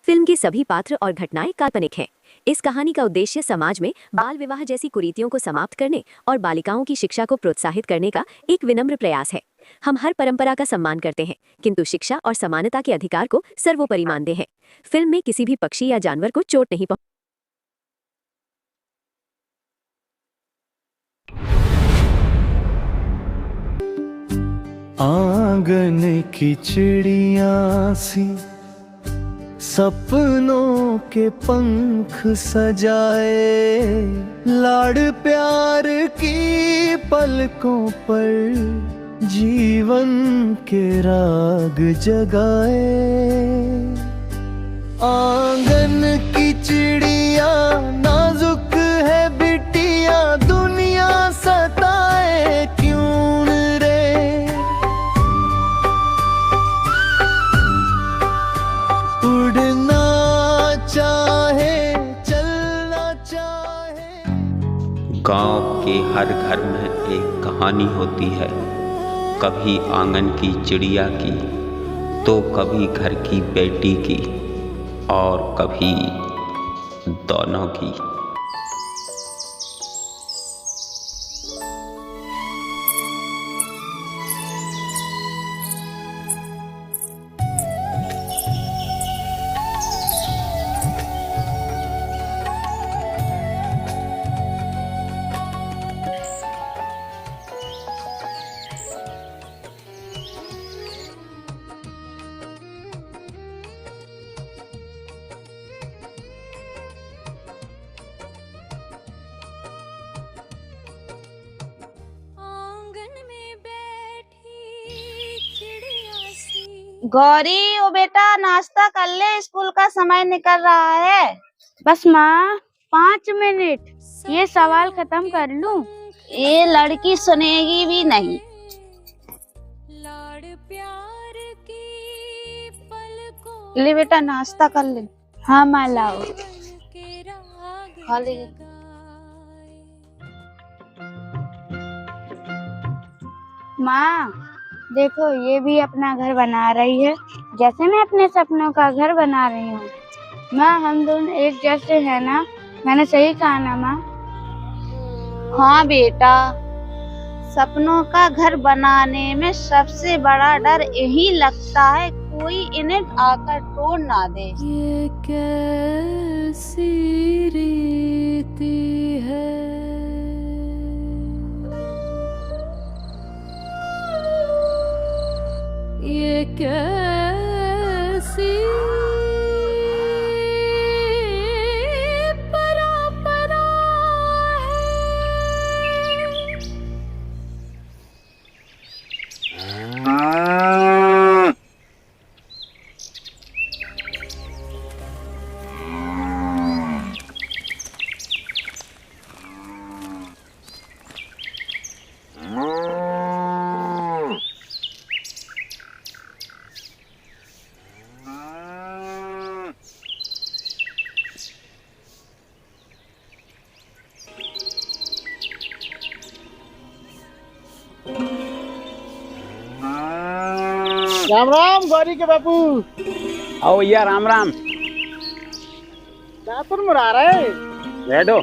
Film के सभी पात्र और घटनाएं काल्पनिक हैं। इस कहानी का उद्देश्य समाज में बाल विवाह जैसी कुरीतियों को समाप्त करने और बालिकाओं की शिक्षा को प्रोत्साहित करने का एक विनम्र प्रयास है। हम हर परंपरा का सम्मान करते हैं, किंतु शिक्षा और समानता के अधिकार को सर्वोपरि मानते हैं। फिल्म में किसी भी पक्षी या जानवर को चोट नहीं पहुंची। आंगन की चिड़िया सी सपनों के पंख सजाए, लाड़ प्यार की पलकों पर जीवन के राग जगाए। आंगन की चिड़िया नाजुक है बिटिया, दुनिया सताए क्यों रे। उड़ना चाहे चलना चाहे। गांव के हर घर में एक कहानी होती है, कभी आंगन की चिड़िया की, तो कभी घर की बेटी की, और कभी दोनों की। गौरी, ओ बेटा नाश्ता कर ले, स्कूल का समय निकल रहा है। बस माँ 5 मिनट, ये सवाल खत्म कर लूं। ये लड़की सुनेगी भी नहीं। ले बेटा नाश्ता कर ले। हाँ माँ लाओ। खा ले। माँ देखो, ये भी अपना घर बना रही है, जैसे मैं अपने सपनों का घर बना रही हूँ। माँ हम दोनों एक जैसे हैं ना? मैंने सही कहा ना माँ? हाँ बेटा, सपनों का घर बनाने में सबसे बड़ा डर यही लगता है, कोई इन्हें आकर तोड़ ना दे। ये कैसी रीति है, ये कैसी परंपरा है। राम राम गौरी के बापू। आओ भैया, राम राम। क्या तुम मुरा रहे? बैठो।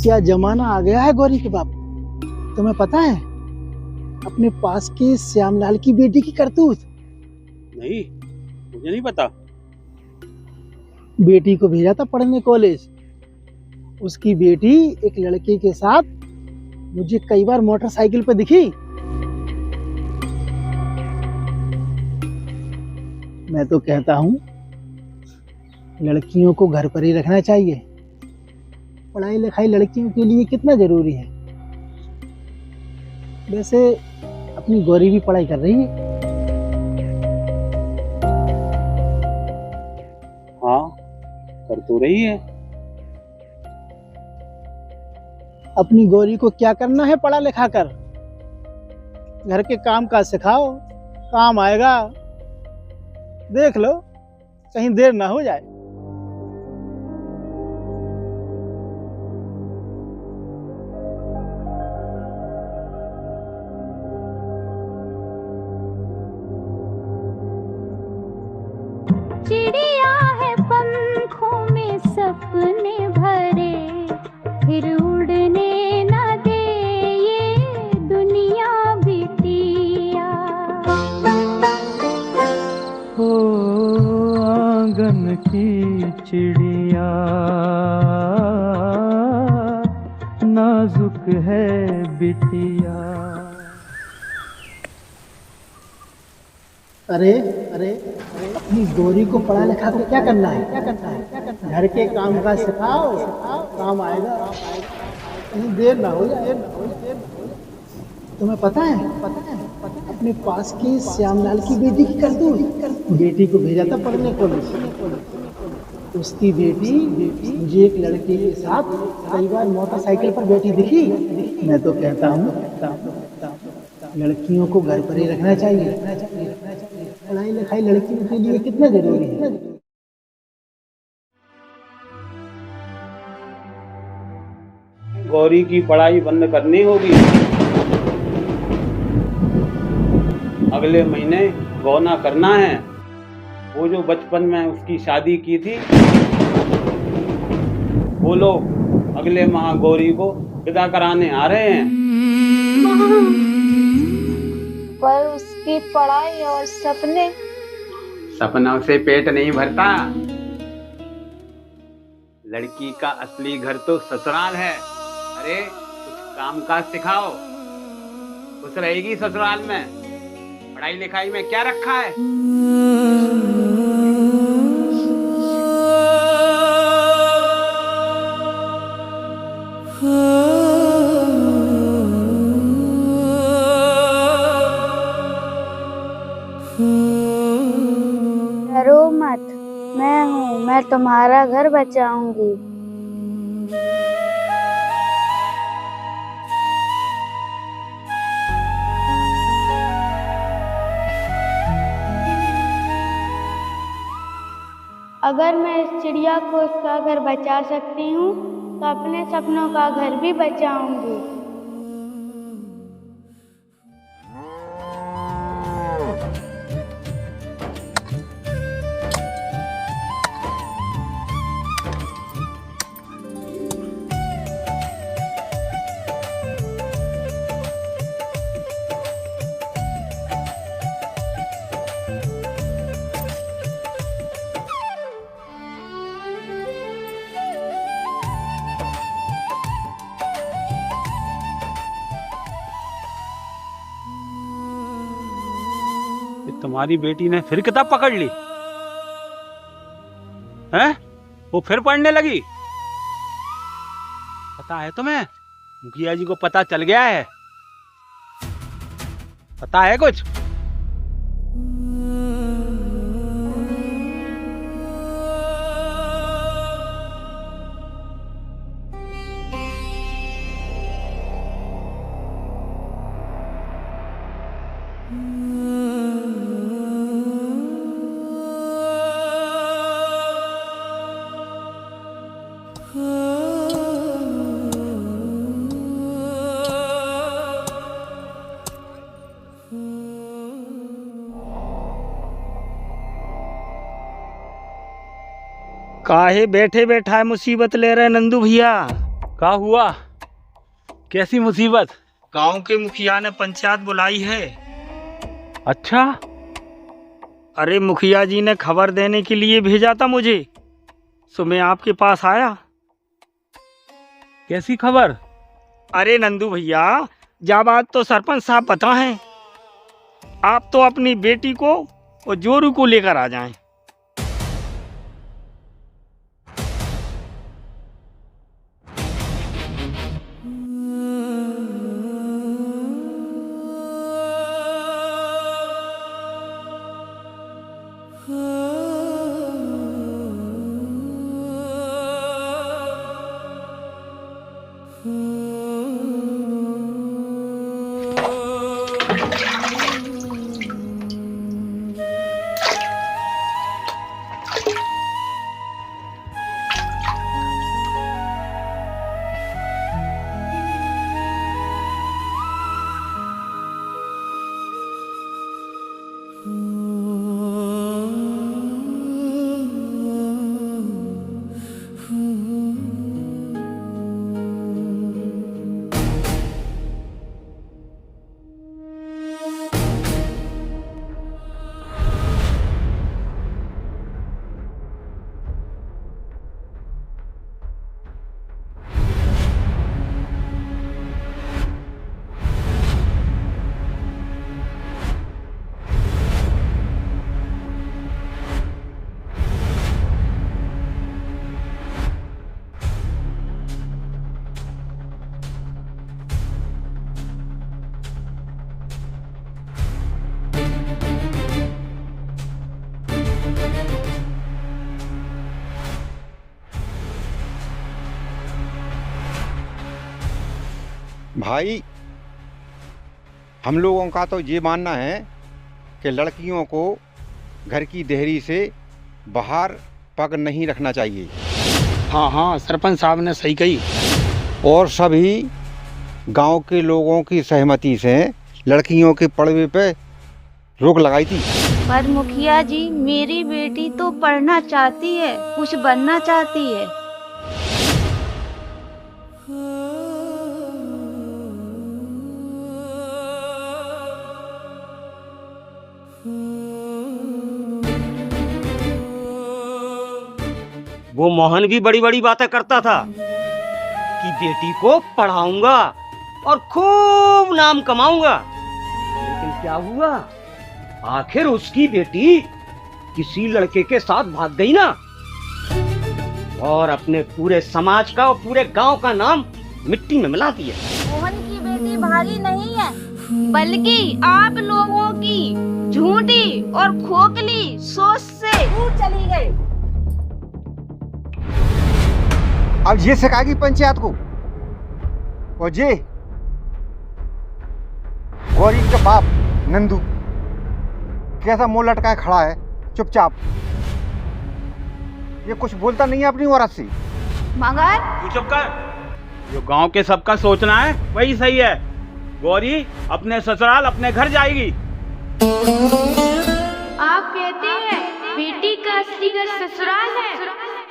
क्या जमाना आ गया है गौरी के बापू, तुम्हें पता है अपने पास के श्यामलाल की बेटी की करतूत? नहीं, मुझे नहीं पता। बेटी को भेजा था पढ़ने कॉलेज, उसकी बेटी एक लड़के के साथ मुझे कई बार मोटरसाइकिल पर दिखी। मैं तो कहता हूँ लड़कियों को घर पर ही रखना चाहिए। पढ़ाई लिखाई लड़कियों के लिए कितना जरूरी है। वैसे अपनी गौरी भी पढ़ाई कर रही है। हाँ, कर तो रही है। अपनी गौरी को क्या करना है पढ़ा लिखा कर? घर के काम काज सिखाओ, काम आएगा। देख लो कहीं देर ना हो जाए। चिड़िया है पंखों में सपने भरे, फिर उड़ने न दे ये दुनिया बिटिया। हो आंगन की चिड़िया नाजुक है बिटिया। अरे अरे अपनी गौरी को पढ़ा लिखा के क्या करना है? क्या करना है? घर के काम का सिखाओ, काम आएगा। कहीं देर ना हो जाए। तुम्हें पता है अपने पास की श्यामलाल की बेटी की करतूत, बेटी को भेजा था पढ़ने कॉलेज। उसकी बेटी मुझे एक लड़के के साथ कई बार मोटरसाइकिल पर बैठी दिखी। मैं तो कहता हूँ लड़कियों को घर पर ही रखना चाहिए। पढ़ाई लिखाई लड़कियों के लिए कितना जरूरी है। गौरी की पढ़ाई बंद करनी होगी। अगले महीने गौना करना है। वो जो बचपन में उसकी शादी की थी, वो लोग अगले माह गौरी को विदा कराने आ रहे हैं। पर उसकी पढ़ाई और सपने। सपनों से पेट नहीं भरता। लड़की का असली घर तो ससुराल है। अरे कुछ काम काज सिखाओ, खुश रहेगी ससुराल में। पढ़ाई लिखाई में क्या रखा है? डरो मत, मैं हूँ, मैं तुम्हारा घर बचाऊंगी। अगर मैं इस चिड़िया को उसका घर बचा सकती हूँ तो अपने सपनों का घर भी बचाऊंगी। तुम्हारी बेटी ने फिर किताब पकड़ ली है? वो फिर पढ़ने लगी। पता है तुम्हें, मुखिया जी को पता चल गया है। पता है कुछ? काहे बैठे बैठा मुसीबत ले रहे नंदू भैया? क्या हुआ? कैसी मुसीबत? गांव के मुखिया ने पंचायत बुलाई है। अच्छा, अरे मुखिया जी ने खबर देने के लिए भेजा था मुझे, सो मैं आपके पास आया। कैसी खबर? अरे नंदू भैया, जा बात तो सरपंच साहब पता है। आप तो अपनी बेटी को और जोरू को लेकर आ जाएं। भाई हम लोगों का तो ये मानना है कि लड़कियों को घर की देहरी से बाहर पग नहीं रखना चाहिए। हाँ हाँ, सरपंच साहब ने सही कही। और सभी गांव के लोगों की सहमति से लड़कियों के पढ़वे पे रोक लगाई थी। पर मुखिया जी, मेरी बेटी तो पढ़ना चाहती है, कुछ बनना चाहती है। वो मोहन भी बड़ी बड़ी बातें करता था कि बेटी को पढ़ाऊंगा और खूब नाम कमाऊंगा, लेकिन क्या हुआ? आखिर उसकी बेटी किसी लड़के के साथ भाग गई ना, और अपने पूरे समाज का और पूरे गांव का नाम मिट्टी में मिला दिया। मोहन की बेटी भागी नहीं है, बल्कि आप लोगों की झूठी और खोखली सोच से दूर चली गई। अब ये सिखाएगी पंचायत को। और ये गौरी का बाप नंदू कैसा मुंह लटकाए खड़ा है चुपचाप, ये कुछ बोलता नहीं है अपनी औरत से। मगर तू चुप कर, जो गांव के सबका सोचना है वही सही है। गौरी अपने ससुराल अपने घर जाएगी। आप कहते हैं बेटी का असली घर ससुराल है,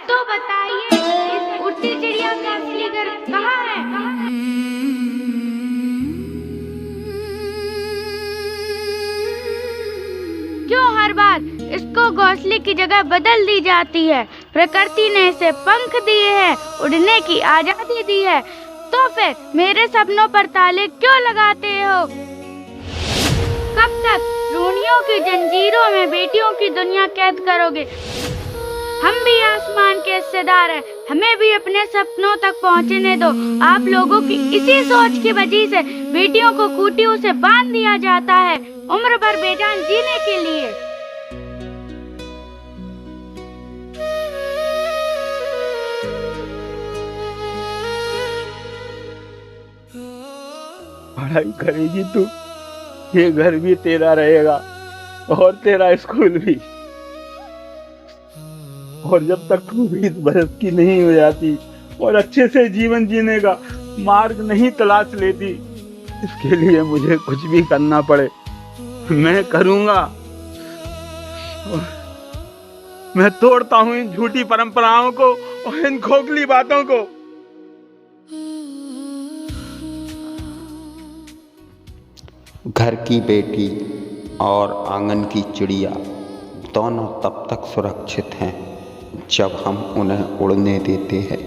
तो बताइए इस उड़ती चिड़िया का असली घर कहाँ है? क्यों हर बार इसको घोंसले की जगह बदल दी जाती है? प्रकृति ने इसे पंख दिए हैं, उड़ने की आजादी दी है, तो फिर मेरे सपनों पर ताले क्यों लगाते हो? कब तक रूढ़ियों की जंजीरों में बेटियों की दुनिया कैद करोगे? हम भी आसमान के हिस्सेदार हैं, हमें भी अपने सपनों तक पहुंचने दो। आप लोगों की इसी सोच की वजह से बेटियों को खूंटियों से बांध दिया जाता है उम्र भर बेजान जीने के लिए। पढ़ाई करेगी तू, ये घर भी तेरा रहेगा और तेरा स्कूल भी। और जब तक तू 20 बरस की नहीं हो जाती और अच्छे से जीवन जीने का मार्ग नहीं तलाश लेती, इसके लिए मुझे कुछ भी करना पड़े मैं करूंगा। मैं तोड़ता हूँ इन झूठी परंपराओं को और इन खोखली बातों को। घर की बेटी और आंगन की चिड़िया दोनों तब तक सुरक्षित हैं जब हम उन्हें उड़ने देते हैं।